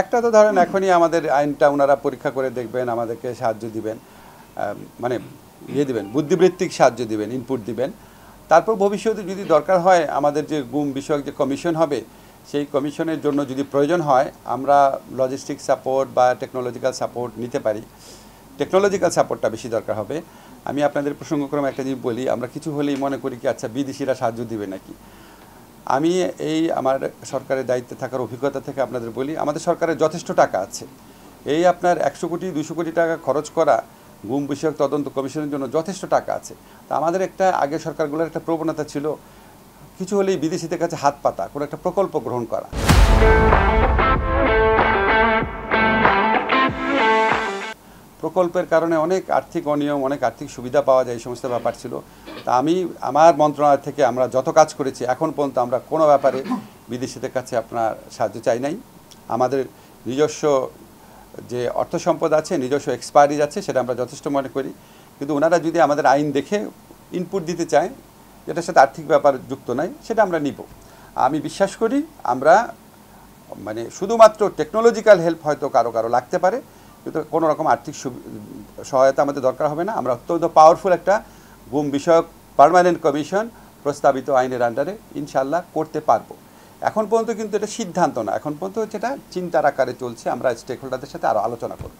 একটা তো ধরেন এখনই আমাদের আইনটা ওনারা পরীক্ষা করে দেখবেন, আমাদেরকে সাহায্য দিবেন, মানে দিবেন, বুদ্ধিবৃত্তিক সাহায্য দিবেন, ইনপুট দিবেন। তারপর ভবিষ্যতে যদি দরকার হয় আমাদের যে গুম বিষয়ক যে কমিশন হবে, সেই কমিশনের জন্য যদি প্রয়োজন হয় আমরা লজিস্টিক সাপোর্ট বা টেকনোলজিক্যাল সাপোর্ট নিতে পারি। টেকনোলজিক্যাল সাপোর্টটা বেশি দরকার হবে। আমি আপনাদের প্রসঙ্গক্রমে একটা জিনিস বলি, আমরা কিছু হলেই মনে করি কি আচ্ছা বিদেশিরা সাহায্য দিবে নাকি। আমি আমার সরকারের দায়িত্বে থাকার অভিজ্ঞতা থেকে আপনাদের বলি, আমাদের সরকারের যথেষ্ট টাকা আছে। আপনার 100 কোটি 200 কোটি টাকা খরচ করা গুম বিষয়ক তদন্ত কমিশনের জন্য যথেষ্ট টাকা আছে। তা আমাদের একটা আগের সরকারগুলোর একটা প্রবণতা ছিল কিছু হলেই বিদেশিদের কাছে হাত পাতা, কোনো একটা প্রকল্প গ্রহণ করা। প্রকল্পের কারণে অনেক আর্থিক অনিয়ম, অনেক আর্থিক সুবিধা পাওয়া যায়, এই সমস্ত ব্যাপার ছিল। তা আমার মন্ত্রণালয় থেকে আমরা যত কাজ করেছি এখন পর্যন্ত আমরা কোনো ব্যাপারে বিদেশিদের কাছে আপনার সাহায্য চাই নাই। আমাদের নিজস্ব যে অর্থ সম্পদ আছে, নিজস্ব এক্সপায়ারিজ আছে, সেটা আমরা যথেষ্ট মনে করি। কিন্তু ওনারা যদি আমাদের আইন দেখে ইনপুট দিতে চায় যেটার সাথে আর্থিক ব্যাপার যুক্ত নাই, সেটা আমরা নিব। আমি বিশ্বাস করি আমরা মানে শুধুমাত্র টেকনোলজিক্যাল হেল্প হয়তো কারো কারো লাগতে পারে, কিন্তু কোনো রকম আর্থিক সহায়তা আমাদের দরকার হবে না। আমরা অত্যন্ত পাওয়ারফুল একটা গুম বিষয়ক পার্মানেন্ট কমিশন প্রস্তাবিত আইনের আন্ডারে ইনশাল্লাহ করতে পারবো। এখন পর্যন্ত কিন্তু এটা সিদ্ধান্ত না, এখন পর্যন্ত যেটা চিন্তার আকারে চলছে। আমরা স্টেক হোল্ডারদের সাথে আরও আলোচনা করব।